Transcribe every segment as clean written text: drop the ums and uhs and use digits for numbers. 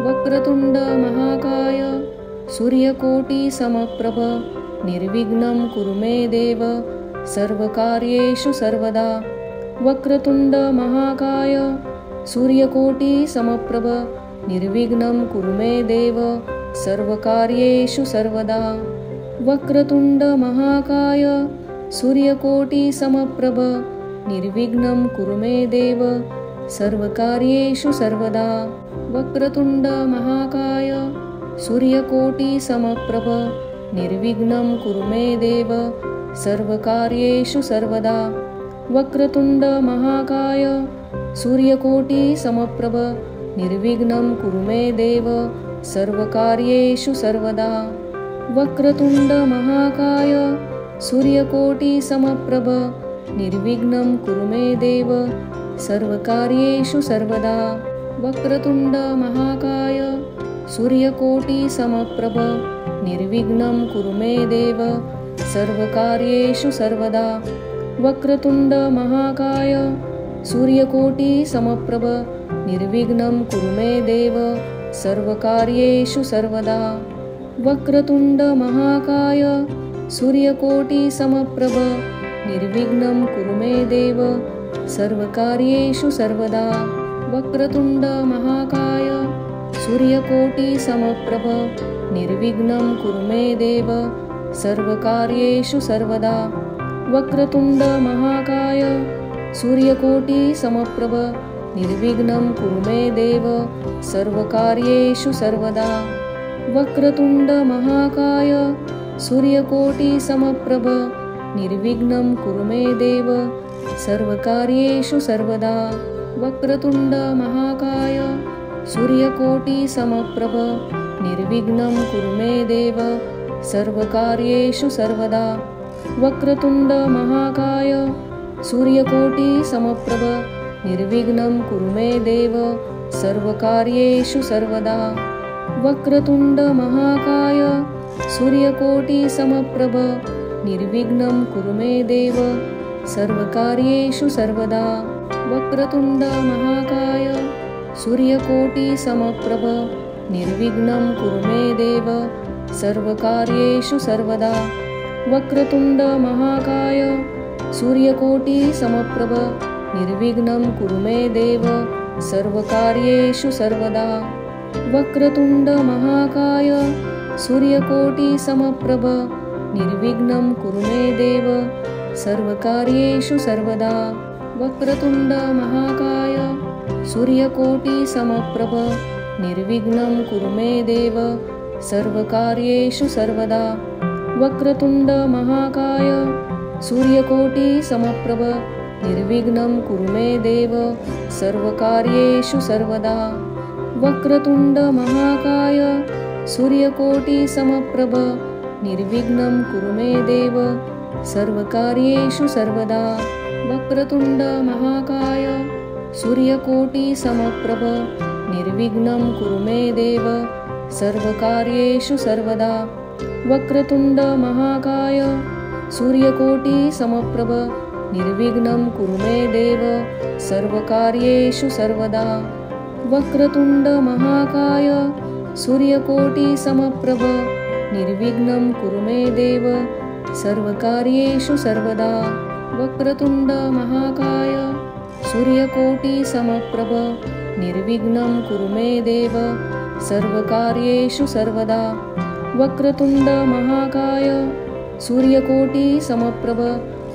वक्रतुंड महाकाय सूर्यकोटिसमप्रभ निर्विघ्नं कुरु मे देव सर्वकार्येषु सर्वदा। वक्रतुंड महाकाय सूर्यकोटिसमप्रभ निर्विघ्नं कुरु मे देव सर्वकार्येषु सर्वदा। वक्रतुंड महाकाय सूर्यकोटिसमप्रभ निर्विघ्नं कुरु मे देव सर्वकार्येषु सर्वदा। वक्रतुंड महाकाय सूर्यकोटिसमप्रभ निर्विघ्नं कुरु मे देव सर्वकार्येषु सर्वदा। वक्रतुंड महाकाय सूर्यकोटिसमप्रभ निर्विघ्नं कुरु मे देव सर्वकार्येषु सर्वदा। वक्रतुंड महाकाय सूर्यकोटिसमप्रभ निर्विघ्नं कुरु मे देव सर्वकार्येषु सर्वदा। वक्रतुंड महाकाय सूर्यकोटिसमप्रभ निर्विघ्नं कुरु मे देव सर्वकार्येषु सर्वदा। वक्रतुंड महाकाय सूर्यकोटिसमप्रभ निर्विघ्नं कुरु मे देव सर्वकार्येषु सर्वदा। वक्रतुंड महाकाय सूर्यकोटिसमप्रभ निर्विघ्नं कुरु मे देव सर्वकार्येषु सर्वदा। वक्रतुंड महाकाय सूर्यकोटिसमप्रभ निर्विघ्नं कुरु मे देव सर्वकार्येषु सर्वदा। वक्रतुंड महाकाय सूर्यकोटिसमप्रभ निर्विघ्नं कुरु मे देव सर्वकार्येषु सर्वदा। वक्रतुंड महाकाय सूर्यकोटिसमप्रभ निर्विघ्नं कुरु मे देव सर्वकार्येषु सर्वदा। वक्रतुंड महाकाय सूर्यकोटिसमप्रभ निर्विघ्नं कुरु मे देव सर्वकार्येषु सर्वदा। वक्रतुंड महाकाय सूर्यकोटिसमप्रभ निर्विघ्नं कुरु मे देव सर्वकार्येषु सर्वदा। वक्रतुंड महाकाय सूर्यकोटिसमप्रभ निर्विघ्नं कुरु मे देव सर्वकार्येषु सर्वदा। वक्रतुंड महाकाय सूर्यकोटिसमप्रभ निर्विघ्नं कुरु मे देव सर्वकार्येषु सर्वदा। वक्रतुंड महाकाय सूर्यकोटिसमप्रभ निर्विघ्नं कुरु मे देव सर्वकार्येषु सर्वदा। वक्रतुंड महाकाय सूर्यकोटिसमप्रभ निर्विघ्नं कुरु मे देव सर्वकार्येषु सर्वदा। वक्रतुंड महाकाय सूर्यकोटिसमप्रभ निर्विघ्नं कुरु मे देव सर्वकार्येषु सर्वदा। वक्रतुंड महाकाय सूर्यकोटिसमप्रभ निर्विघ्नं कुरु मे देव सर्वकार्येषु सर्वदा। वक्रतुंड महाकाय सूर्यकोटिसमप्रभ निर्विघ्नं कुरु मे देव सर्वकार्येषु सर्वदा। वक्रतुंड महाकाय सूर्यकोटिसमप्रभ निर्विघ्नं कुरु मे देव सर्वकार्येषु सर्वदा। वक्रतुंड महाकाय सूर्यकोटिसमप्रभ निर्विघ्नं कुरु मे देव सर्वकार्येषु सर्वदा। वक्रतुंड महाकाय सूर्यकोटिसमप्रभ निर्विघ्नं कुरु मे देव सर्वकार्येषु सर्वदा। वक्रतुंड महाकाय सूर्यकोटिसमप्रभ निर्विघ्नं कुरु मे देव सर्वकार्येषु सर्वदा। वक्रतुंड महाकाय सूर्यकोटिसमप्रभ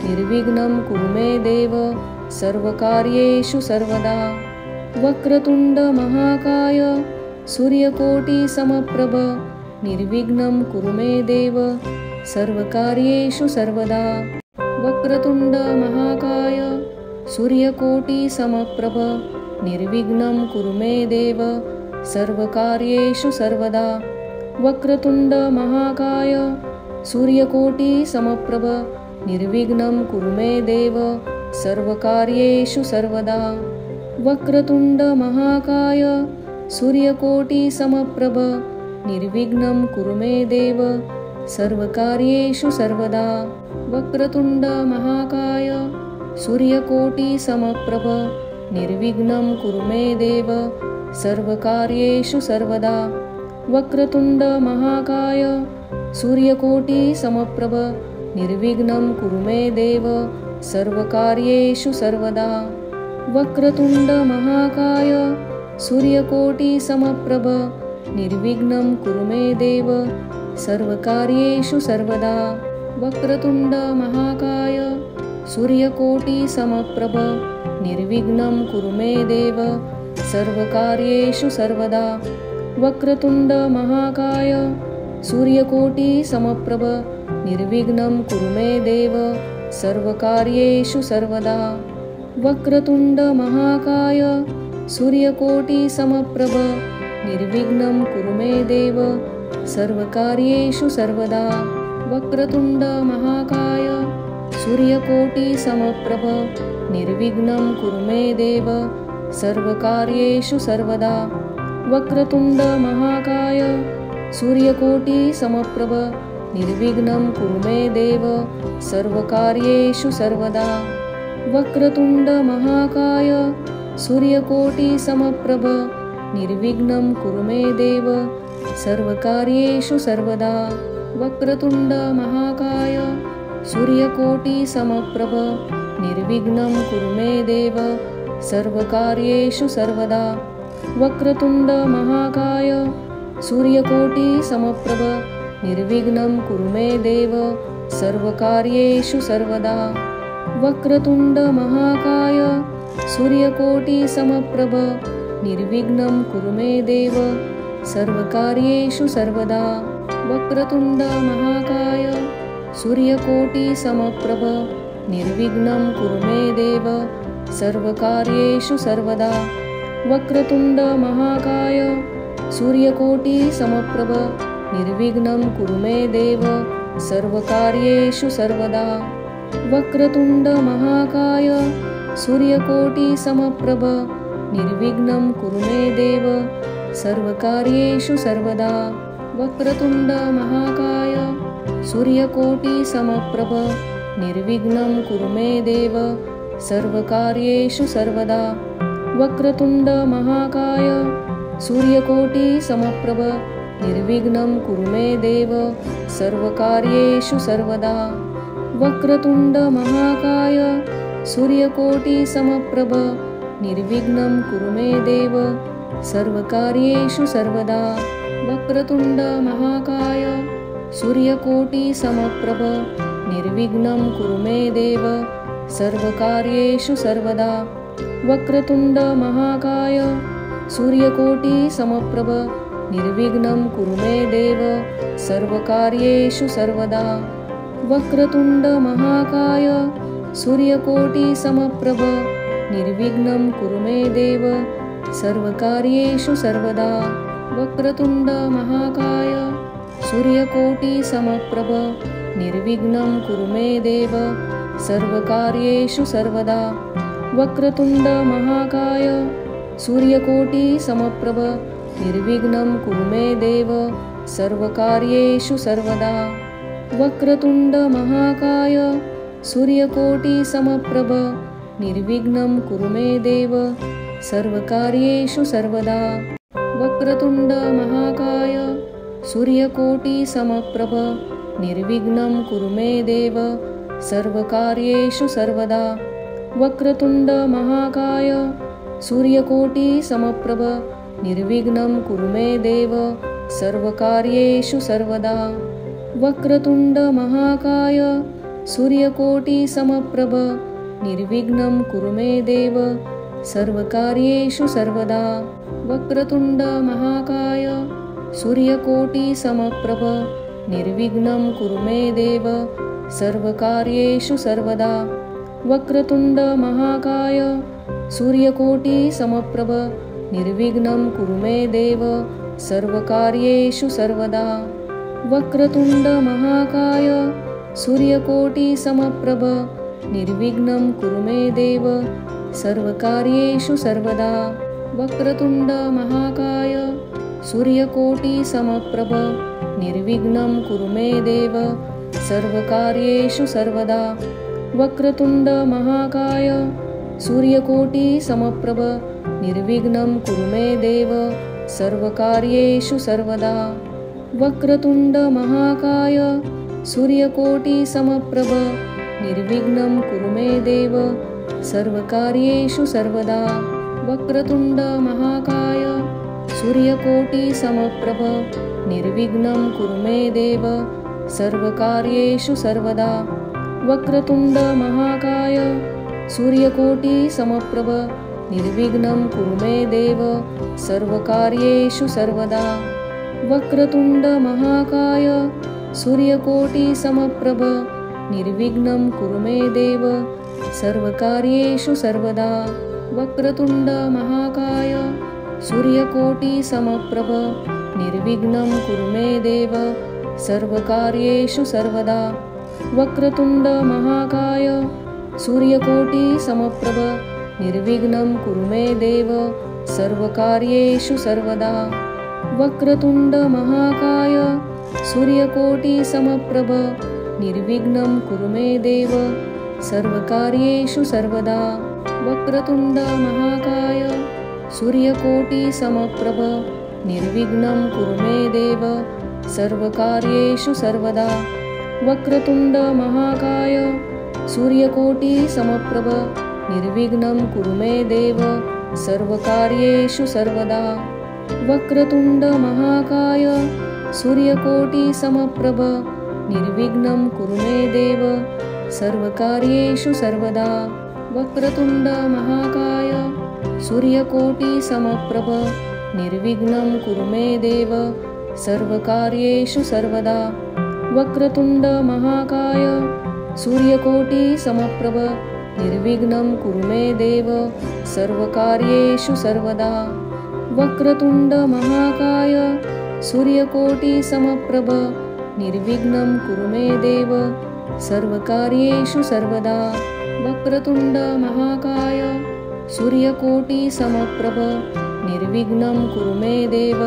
निर्विघ्नं कुरु मे देव सर्वकार्येषु सर्वदा। वक्रतुंड महाकाय सूर्यकोटिसमप्रभ निर्विघ्नं कुरु मे देव सर्वकार्येषु सर्वदा। वक्रतुंड महाकाय सूर्यकोटिसमप्रभ निर्विघ्नं कुरु मे देव सर्वकार्येषु सर्वदा। वक्रतुंड महाकाय सूर्यकोटिसमप्रभ निर्विघ्नं कुरु मे देव सर्वकार्येषु सर्वदा। वक्रतुंड महाकाय सूर्यकोटिसमप्रभ निर्विघ्नं कुरु मे देव सर्वकार्येषु सर्वदा। वक्रतुंड महाकाय सूर्यकोटिसमप्रभ निर्विघ्नं कुरु मे देव सर्वकार्येषु सर्वदा वक्रतुण्ड महाकाय सूर्यकोटिसमप्रभ निर्विघ्नं कुरु मे देव सर्वकार्येषु सर्वदा वक्रतुण्ड महाकाय सूर्यकोटिसमप्रभ निर्विघ्नं कुरु मे देव सर्वकार्येषु सर्वदा वक्रतुण्ड महाकाय सूर्यकोटिसमप्रभ निर्विघ्नं कुरु मे देव सर्वकार्येषु सर्वदा वक्रतुण्ड महाकाय सूर्यकोटिसमप्रभ निर्विघ्नं कुरु मे देव सर्वकार्येषु सर्वदा वक्रतुण्ड महाकाय सूर्यकोटिसमप्रभ निर्विघ्नं कुरु मे देव सर्वकार्येषु सर्वदा वक्रतुण्ड महाकाय सूर्यकोटिसमप्रभ निर्विघ्नं कुरु मे देव सर्वकार्येषु सर्वदा वक्रतुण्ड महाकाय सूर्यकोटिसमप्रभ निर्विघ्नं कुरु मे देव सर्वकार्येषु सर्वदा वक्रतुण्ड महाकाय सूर्यकोटिसमप्रभ निर्विघ्नं कुरु मे देव सर्वकार्येषु सर्वदा वक्रतुण्ड महाकाय सूर्यकोटिसमप्रभ निर्विघ्नं कुरु मे देव सर्वकार्येषु सर्वदा वक्रतुण्ड महाकाय सूर्यकोटिसमप्रभ निर्विघ्नं कुरु मे देव सर्वकार्येषु सर्वदा वक्रतुण्ड महाकाय सूर्यकोटिसमप्रभ निर्विघ्नं कुरु मे देव सर्वकार्येषु सर्वदा वक्रतुण्ड महाकाय सूर्यकोटिसमप्रभ निर्विघ्नं कुरु मे देव सर्वकार्येषु सर्वदा वक्रतुण्ड महाकाय सूर्यकोटिसमप्रभ निर्विघ्नं कुरु मे देव सर्वकार्येषु सर्वदा वक्रतुण्ड महाकाय सूर्यकोटिसमप्रभ निर्विघ्नं कुरु मे देव सर्वकार्येषु सर्वदा वक्रतुण्ड महाकाय सूर्यकोटिसमप्रभ निर्विघ्नं कुरु मे देव सर्वकार्येषु सर्वदा वक्रतुण्ड महाकाय सूर्यकोटिसमप्रभ निर्विघ्नं कुरु मे देव सर्वकार्येषु सर्वदा वक्रतुण्ड महाकाय सूर्यकोटिसमप्रभ निर्विघ्नं कुरु मे देव सर्वकार्येषु सर्वदा वक्रतुण्ड महाकाय सूर्यकोटिसमप्रभ निर्विघ्नं कुरु मे देव सर्वकार्येषु सर्वदा वक्रतुण्ड महाकाय सूर्यकोटिसमप्रभ निर्विघ्नं कुरु मे देव सर्वकार्येषु सर्वदा वक्रतुण्ड महाकाय सूर्यकोटिसमप्रभ निर्विघ्नं कुरु मे देव सर्वकार्येषु सर्वदा वक्रतुण्ड महाकाय सूर्यकोटिसमप्रभ निर्विघ्नं कुरु मे देव सर्वकार्येषु सर्वदा वक्रतुण्ड महाकाय सूर्यकोटिसमप्रभ निर्विघ्नं कुरु मे देव सर्वकार्येषु सर्वदा वक्रतुण्ड महाकाय सूर्यकोटिसमप्रभ निर्विघ्नं कुरु मे देव सर्वकार्येषु सर्वदा वक्रतुण्ड महाकाय सूर्यकोटिसमप्रभ निर्विघ्नं कुरु मे देव सर्वकार्येषु सर्वदा वक्रतुण्ड महाकाय सूर्यकोटिसमप्रभ निर्विघ्नं कुरु मे देव सर्वकार्येषु सर्वदा वक्रतुण्ड महाकाय सूर्यकोटिसमप्रभ निर्विघ्नं कुरु मे देव सर्वकार्येषु सर्वदा वक्रतुण्ड महाकाय सूर्यकोटिसमप्रभ निर्विघ्नं कुरु मे देव सर्वकार्येषु सर्वदा वक्रतुण्ड महाकाय सूर्यकोटिसमप्रभ निर्विघ्नं कुरु मे देव सर्वकार्येषु सर्वदा वक्रतुण्ड महाकाय सूर्यकोटिसमप्रभ निर्विघ्नं कुरु मे देव सर्वकार्येषु सर्वदा वक्रतुण्ड महाकाय सूर्यकोटिसमप्रभ निर्विघ्नं कुरु मे देव सर्वकार्येषु सर्वदा वक्रतुण्ड महाकाय सूर्यकोटिसमप्रभ निर्विघ्नं कुरु मे देव सर्वकार्येषु सर्वदा। वक्रतुण्ड महाकाय सूर्यकोटिसमप्रभ निर्विघ्नं कुरु मे देव सर्वकार्येषु सर्वदा। वक्रतुण्ड महाकाय सूर्यकोटिसमप्रभ निर्विघ्नं कुरु मे देव सर्वकार्येषु सर्वदा। वक्रतुण्ड महाकाय सूर्यकोटिसमप्रभ निर्विघ्नं कुरु मे देव सर्वकार्येषु सर्वदा। वक्रतुण्ड महाकाय सूर्यकोटिसमप्रभ निर्विघ्नं कुरु मे देव सर्वकार्येषु सर्वदा। वक्रतुण्ड महाकाय सूर्यकोटिसमप्रभ निर्विघ्नं कुरु मे देव सर्वकार्येषु सर्वदा। वक्रतुण्ड महाकाय सूर्यकोटिसमप्रभ निर्विघ्नं कुरु मे देव सर्वकार्येषु सर्वदा। वक्रतुण्ड महाकाय सूर्यकोटिसमप्रभ निर्विघ्नं कुरु मे देव सर्वकार्येषु सर्वदा। वक्रतुण्ड महाकाय सूर्यकोटिसमप्रभ निर्विघ्नं कुरु मे देव सर्वकार्येषु सर्वदा। वक्रतुण्ड महाकाय सूर्यकोटिसमप्रभ निर्विघ्नं कुरु मे देव सर्वकार्येषु सर्वदा। वक्रतुण्ड महाकाय सूर्यकोटिसमप्रभ निर्विघ्नं कुरु मे देव सर्वकार्येषु सर्वदा। वक्रतुण्ड महाकाय सूर्यकोटिसमप्रभ निर्विघ्नं कुरु मे देव सर्वकार्येषु सर्वदा। वक्रतुण्ड महाकाय सूर्यकोटिसमप्रभ निर्विघ्नं कुरु मे देव सर्वकार्येषु सर्वदा। वक्रतुण्ड महाकाय सूर्यकोटिसमप्रभ निर्विघ्नं कुरु मे देव सर्वकार्येषु सर्वदा। वक्रतुण्ड महाकाय सूर्यकोटिसमप्रभ निर्विघ्नं कुरु मे देव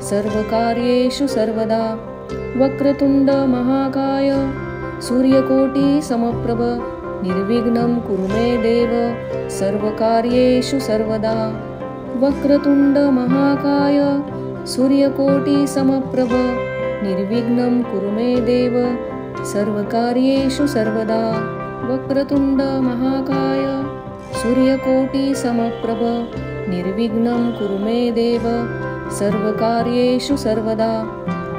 सर्वकार्येषु सर्वदा। वक्रतुण्ड महाकाय सूर्यकोटिसमप्रभ निर्विघ्नं कुरु मे देव सर्वकार्येषु सर्वदा। वक्रतुण्ड महाकाय सूर्यकोटिसमप्रभ निर्विघ्नं कुरु मे देव सर्वकार्येषु सर्वदा। वक्रतुण्ड महाकाय सूर्यकोटिसमप्रभ निर्विघ्नं कुरु मे देव सर्वकार्येषु सर्वदा।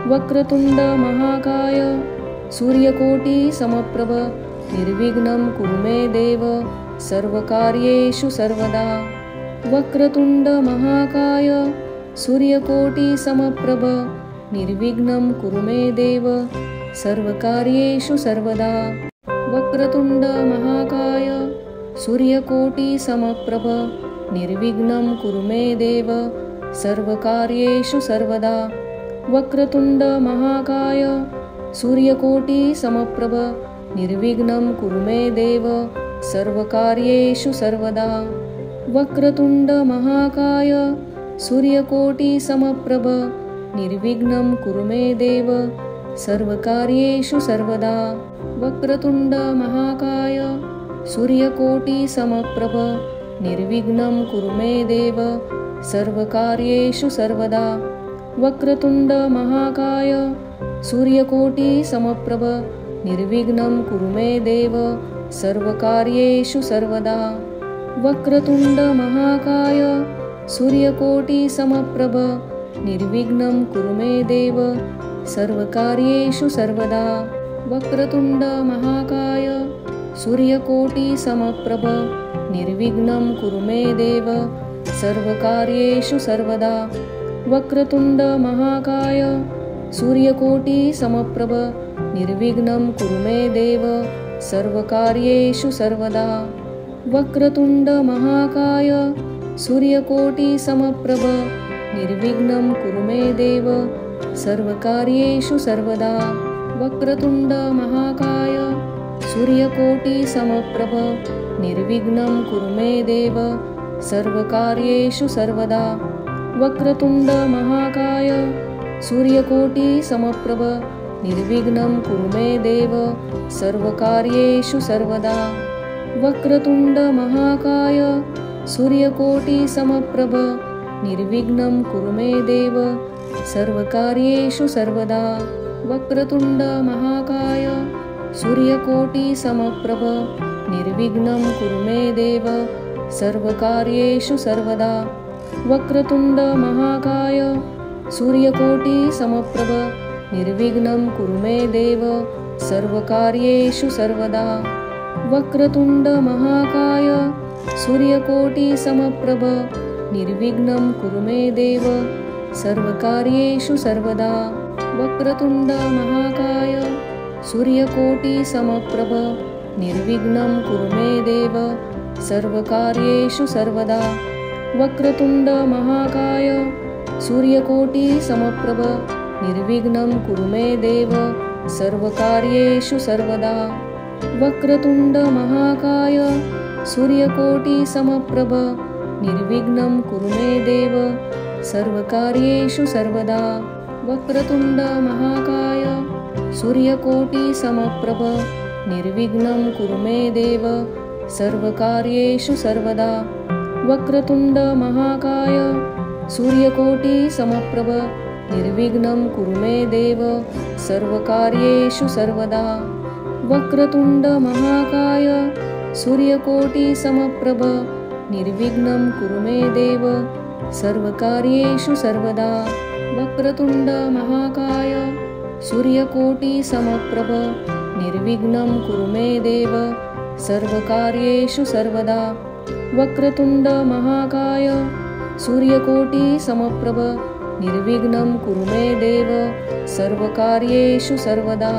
वक्रतुण्ड महाकाय सूर्यकोटिसमप्रभ निर्विघ्नं कुरु मे देव सर्वकार्येषु सर्वदा। वक्रतुण्ड महाकाय सूर्यकोटिसमप्रभ निर्विघ्नं कुरु मे देव सर्वकार्येषु सर्वदा। वक्रतुण्ड महाकाय सूर्यकोटिसमप्रभ निर्विघ्नं कुरु मे देव सर्वकार्येषु सर्वदा। वक्रतुण्ड महाकाय सूर्यकोटिसमप्रभ निर्विघ्नं कुरु मे देव सर्वकार्येषु सर्वदा। वक्रतुण्ड महाकाय सूर्यकोटिसमप्रभ निर्विघ्नं कुरु मे देव सर्वकार्येषु सर्वदा। वक्रतुण्ड महाकाय सूर्यकोटिसमप्रभ निर्विघ्नं कुरु मे देव सर्वकार्येषु सर्वदा। वक्रतुण्ड महाकाय सूर्यकोटिसमप्रभ निर्विघ्नं कुरु मे देव सर्वकार्येषु सर्वदा। वक्रतुण्ड महाकाय सूर्यकोटिसमप्रभ निर्विघ्नं कुरु मे देव सर्वकार्येषु सर्वदा। वक्रतुण्ड महाकाय सूर्यकोटिसमप्रभ निर्विघ्नं कुरु मे देव सर्वकार्येषु सर्वदा। वक्रतुण्ड महाकाय सूर्यकोटिसमप्रभ निर्विघ्नं कुरु मे देव सर्वकार्येषु सर्वदा। वक्रतुण्ड महाकाय सूर्यकोटिसमप्रभ निर्विघ्नं कुरु मे देव सर्वकार्येषु सर्वदा। वक्रतुण्ड महाकाय सूर्यकोटिसमप्रभ निर्विघ्नं कुरु मे देव सर्वकार्येषु सर्वदा। वक्रतुण्ड महाकाय सूर्यकोटिसमप्रभ निर्विघ्नं कुरु मे देव सर्वकार्येषु सर्वदा। वक्रतुण्ड महाकाय सूर्यकोटिसमप्रभ निर्विघ्नं कुरु मे देव सर्वकार्येषु सर्वदा वक्रतुण्ड महाकाय सूर्यकोटिसमप्रभ निर्विघ्नं कुरु मे देव सर्वकार्येषु सर्वदा वक्रतुण्ड महाकाय सूर्यकोटिसमप्रभ निर्विघ्नं कुरु मे देव सर्वकार्येषु सर्वदा वक्रतुण्ड महाकाय सूर्यकोटिसमप्रभ निर्विघ्नं कुरु मे देव सर्वकार्येषु सर्वदा वक्रतुण्ड महाकाय सूर्यकोटिसमप्रभ निर्विघ्नं कुरु मे देव सर्वकार्येषु सर्वदा वक्रतुण्ड महाकाय सूर्यकोटिसमप्रभ निर्विघ्नं कुरु मे देव सर्वकार्येषु सर्वदा वक्रतुण्ड महाकाय सूर्यकोटिसमप्रभ निर्विघ्नं कुरु मे देव सर्वकार्येषु सर्वदा वक्रतुण्ड महाकाय सूर्यकोटिसमप्रभ निर्विघ्नं कुरु मे देव सर्वकार्येषु सर्वदा वक्रतुण्ड महाकाय सूर्यकोटिसमप्रभ निर्विघ्नं कुरु मे देव सर्वकार्येषु सर्वदा वक्रतुण्ड महाकाय सूर्यकोटिसमप्रभ निर्विघ्नं कुरु मे देव सर्वकार्येषु सर्वदा वक्रतुण्ड महाकाय सूर्यकोटिसमप्रभ निर्विघ्नं कुरु मे देव सर्वकार्येषु सर्वदा वक्रतुण्ड महाकाय सूर्यकोटिसमप्रभ निर्विघ्नं कुरु मे देव सर्वकार्येषु सर्वदा।